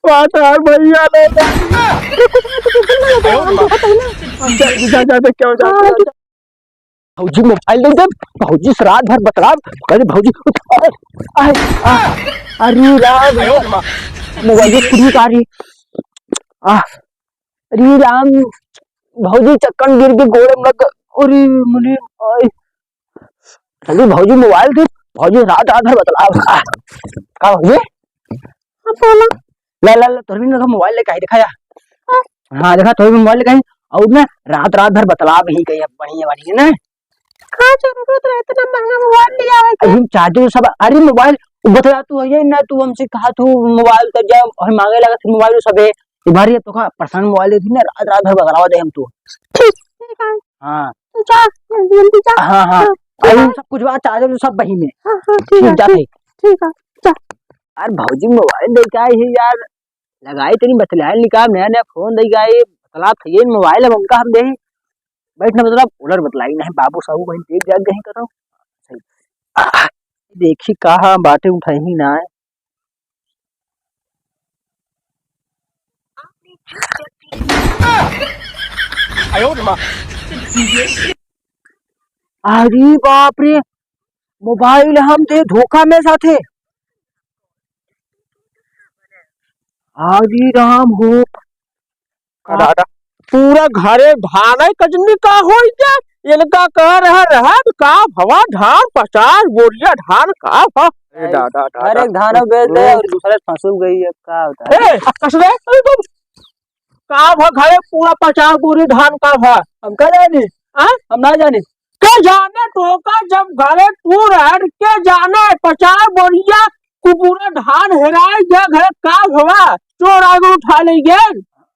यार भैया भौजी मोबाइल दे दे। भौजी रात भर बतलाव अरे भौजी अरे राम मोबाइल पूरी आ रही। अरे राम भौजी चक्कर गिर के गोड़े मत। अरे मुझे जल्दी भौजी मोबाइल दे। भौजी रात भर बतलाव का भौजी ला ला ला तोर भी मोबाइल लेके आई दिखाया। हाँ देखा तोर भी मोबाइल लेके आई और ना रात भर बतलाव ही गई बढ़िया वाली ना का जरूरत रहे इतना महंगा मोबाइल लिया है अरे चार्जर सब। अरे मोबाइल बतला तू है ना तू हमसे कहा तू मोबाइल कर जा और मांगे लगा थी मोबाइल सबे तुम्हारी तो का पर्सनल मोबाइल दे थी ना रात भर बतलावा दे हम तू। ठीक है हाँ तू जा जल्दी जा। हाँ हाँ अरे सब कुछ बात चार्जर सब वही में। हाँ ठीक है ठीक है जा। यार भौजी मोबाइल दे के आई है यार लगाई तेरी बतलाए निकाल नया नया फोन दे गए बतला थे मोबाइल अब उनका हम दे बैठना मतलब उलर बतलाई नहीं बाबू साहू कहीं देख जाग कहीं करो सही देखी कहा बातें उठाई ही ना अरे बाप रे मोबाइल हम थे धोखा में साथे। आजी राम हो पूरा घरे धान कजनी का हो इनका कह रहा का भवा धान 50 बोरिया धान का भा अरे धान बेच दे और दूसरे फंसूल गई है क्या होता है का भा घरे पूरा 50 बोरी धान का भा हम क्या जाने हम ना जाने के जाने तो का जब घरे तू रह के जाने 50 बोरिया को पूरा धान हेराई गया घर का भवा चोर आगे उठा ले गए।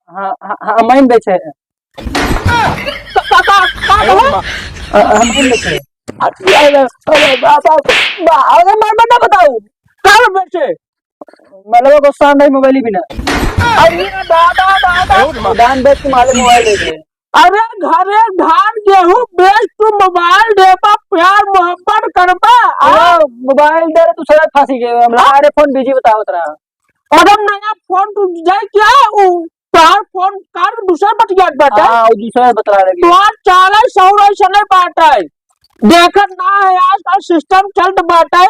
हाँ हम ही बेचे बताओ कब बेचे मतलब गुस्सा नहीं मोबाइल ही बिना अरे दादा दान बेच के माले मोबाइल दे दे। अरे घरे धान गेहूं बेच तू मोबाइल देबा प्यार मोहब्बत करबा मोबाइल दे तू सड़क फांसी गए अरे फोन बिजी बताओ तेरा और नया फोन तू जाए क्या तार फोन कार दूसरा बतियात बाटे हां और दूसरा बतला लगी तो चाले सौरा सने बाटे देखत ना है आजकल सिस्टम चलत बाटे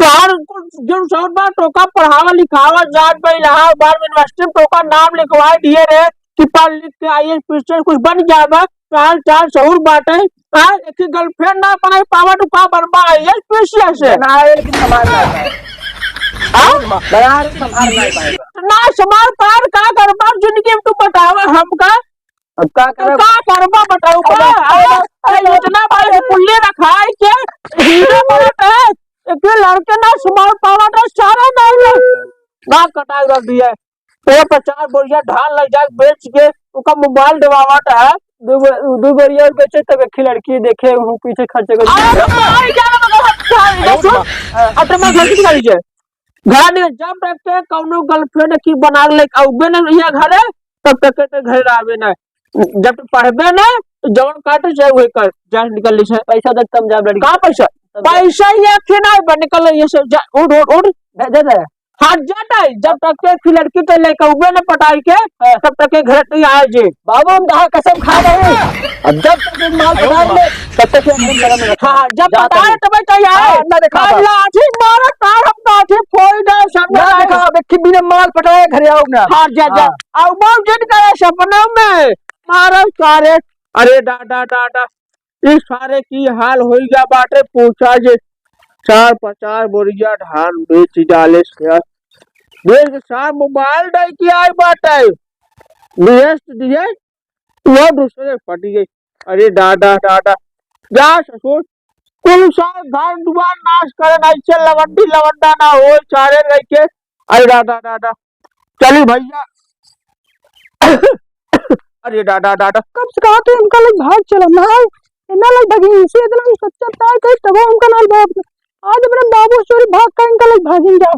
तार जो सौर बार टोका पढ़ावा लिखावा जात पे इलाहाबाद यूनिवर्सिटी टोका नाम लिखवाए दिए रे कि पढ़ लिख के आईएएस ऑफिसर कुछ बन जावा चार चार शहर बाटे एक गर्लफ्रेंड ना बनाई पावा तो का बनबा आईएएस ऑफिसर से ना लेकिन समाज ना पाए संभाल नहीं पाएगा ना समाज पार का करबा जिंदगी में तू बतावा हमका अब का करबा बताओ का इतना बड़े पुल्ले रखाए के हीरो बनत है एक लड़के ना समाज पावा तो सारा ना कटाई रख दिया तो 50 बोरिया धान लग जाए बेच के उसका मोबाइल दिवावट है दो बोरिया बेचे तब एक लड़की देखे हूँ पीछे खर्चे कर घर जब तक के कौनो गर्लफ्रेंड की बना ले आउबे न यहाँ घरे तब तक के घर आवे न जब पढ़बे न जवन काटे चाहे वही कर जा निकल ली पैसा तक कम जा लड़की का पैसा ये के ना निकल ये सब उड़ दे दे हाथ जाता है जब तक के लड़की तो लेकर उबे न पटाई के तब तक के घर नहीं आए जी बाबू हम कहा कसम खा रहे हैं अब जब तक माल पटा ले तब तक हम कदम रखा हां जब पटाए तब चाहिए ना देखा लाठी मारा तार हम लाठी फोड़ दे सामने ना देखा बेखी बिना माल पटाए घरे आओ ना हां जा अब बहुत जन करे सपने में मारा सारे अरे डाटा इस सारे की हाल हो गया बाटे पूछा जे 4-50 बोरिया धान बेच डाले से देख सार मोबाइल दे के आई बाटे दिए वो दूसरे फट गई। अरे डाटा जा ससुर कुल सार घर दुआर नाश करे ऐसे लवंडा ना हो सारे लेके अरे डाटा चली भैया अरे डाटा कब से कहा तो उनका लोग भाग चला ना इतना लोग भागी इसे इतना सच्चा तार कहीं तब उनका नाल बाप आज अपने बाबू चोरी भाग कर इनका लोग भागेंगे जा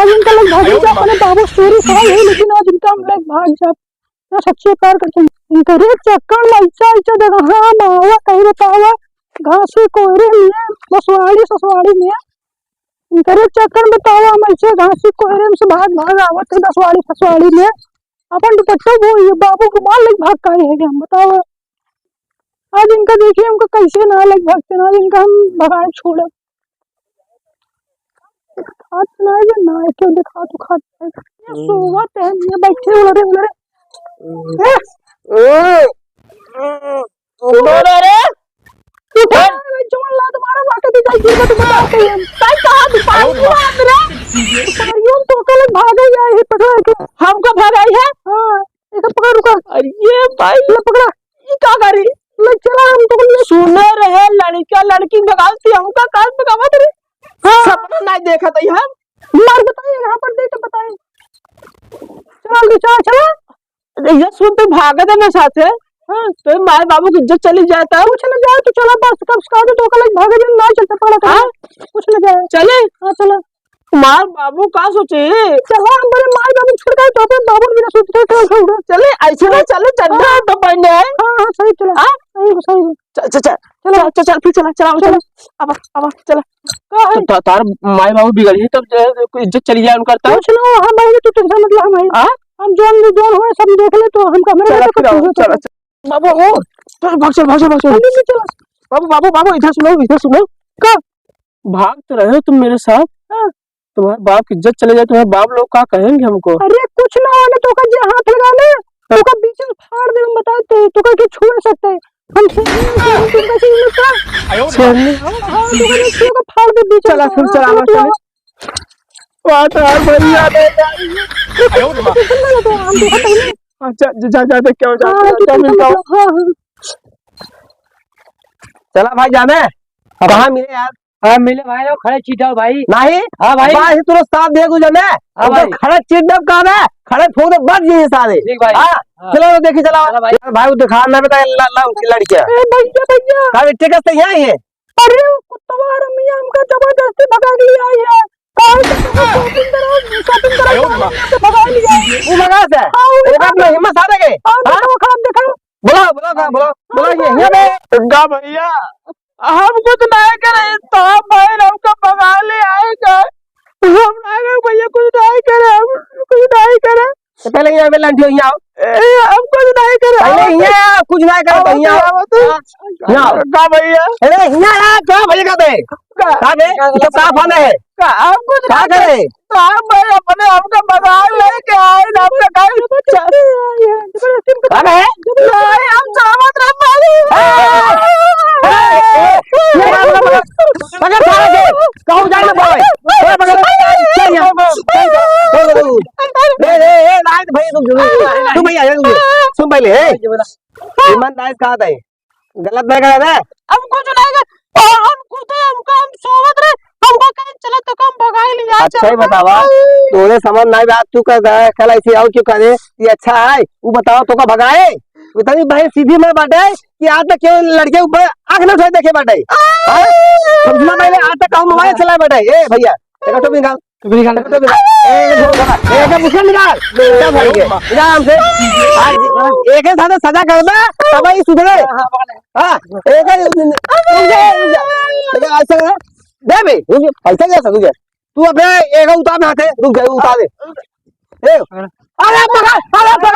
आज इनका लोग भागेंगे अपने बाबू चोरी खा है लेकिन आज इनका लोग भाग जा ना सच्चे प्यार करते हैं इनका रे चक्कर में ऐसा जगह हाँ मावा कहीं बतावा घासे कोहरे में मसवाड़ी ससवाड़ी में इनके चक्कर में बताओ हम ऐसे घासी कोहरे में से भाग आवत है 10 वाली फसवाड़ी में अपन डिटेक्टिव हो ये बाबू को मार लग भाग का है हम बताओ। आज इनका देखिए हमको कैसे ना लग भागते ना इनका हम भगाए छोड़े हाथ सुनाएगा ना क्यों दिखा तो खाता ये सोवा पहन ये बैठे उलरे उलरे रे जवान ला तुम्हारा वाके दी जाए गिर तो बता के काय कहां तू पानी मार रे परियों तो कल भाग गया है पकड़ के हमको भगाई है। हां एक पकड़ रुका अरे ये भाई ले पकड़ा ये क्या करी ले चला हम तो सुने रहे लड़का लड़की भगाती हमका काल भगावत रे। सपना नहीं देखा था हम मार बताइए यहां पर देख के बताइए चल चला ये सुन तो भागे थे मेरे साथ से। हाँ तो माए बाबू की इज्जत चली जाता है कुछ न जाए तो चला बस कब का तो कल भागे दिन ना चलता पड़ा था कुछ न जाए चले। हां चला मार बाबू का सोचे चला हम बड़े मार बाबू छुड़ गए तो फिर बाबू बिना सोचते थे चले ऐसे ना चले चंदा तो पहले हां सही चला हां सही चल चल चल चल चल फिर चला चला अब चला तो तार माए बाबू बिगड़ गई तब इज्जत चली जाए उनका कुछ ना हम भाई तू टेंशन मत ले हम जोन हुए सब देख ले तो हम कैमरे में चला बाबू हो चल भाग चल बाबू बाबू बाबू इधर सुनो का भाग तो रहे हो तुम मेरे साथ। तुम्हारे बाप की इज्जत चले जाए तुम्हारे बाप लोग क्या कहेंगे हमको। अरे कुछ ना होने तो का जे हाथ लगा ले तो का बीच में फाड़ दे हम बताते तो का के छू नहीं सकते हम तुम कैसे मिलता छोड़ने हां तो का फाड़ दे बीच चला फिर चला बात यार भैया दे हम देखा पहले जा क्या हो जाता मिलता हूं। चला भाई जाने कहां मिले यार। हाँ मिले भाई लोग खड़े चीटाओ भाई। नहीं हाँ भाई भाई तुरंत साथ दे गुजर में हाँ भाई खड़े चीट दब कहां है खड़े फोन बच गए सारे। ठीक भाई हां चलो देखी चला भाई भाई वो दिखा मैं बता लड़कियां ए भैया भाई टिकट से यहां है। अरे कुत्ता मियां हमका जबरदस्ती भगा के लिए आई है शॉपिंग करो भगा लिया वो लगा से एक बात में हिम्मत आ गए। हां वो खड़ा देखो बोलो ये यहाँ पे गा भैया हम कुछ नहीं करे तो भाई हमको भगा ले आएगा हम नहीं भैया कुछ नहीं करे हम कुछ नहीं करे तो पहले यहाँ पे लंठी यहाँ हम कुछ नहीं करे पहले यहाँ कुछ नहीं करे तो यहाँ गा भैया अरे यहाँ क्या भैया कहते हैं कहाँ पे तो साफ होना है हम कुछ क्या करे तो हम भाई अपने हमको भगा लेके आए हमको कहाँ है नहीं हम सामत रह पाए पकड़ सारे के कहूँ जाए ना बोले पकड़ चल यहाँ ए नाइट भाई तू भैया सुन पहले ईमानदारी कहाँ था गलत नहीं करा था हम कुछ नहीं कर और हम खुद हमको हम सोवत रहे हमको कहीं चला तो कम भगा लिया। अच्छा ही बतावा तोरे समझ नहीं बात तू कर कल ऐसे आओ क्यों करे ये अच्छा है वो बताओ तो का भगाए इतनी भाई सीधी में बाटे कि आज तक क्यों लड़के ऊपर आंख न उठाए देखे बाटे समझना पहले आज तक कहूँ मोबाइल चला बाटे ए भैया एक टोपी निकाल आराम से एक साथ सजा कर दे तब ही सुधरे। हाँ एक दे भाई ऐसा कैसा तुझे तू अपने एक उतार में हाथ रुक जाए उतार दे अरे पकड़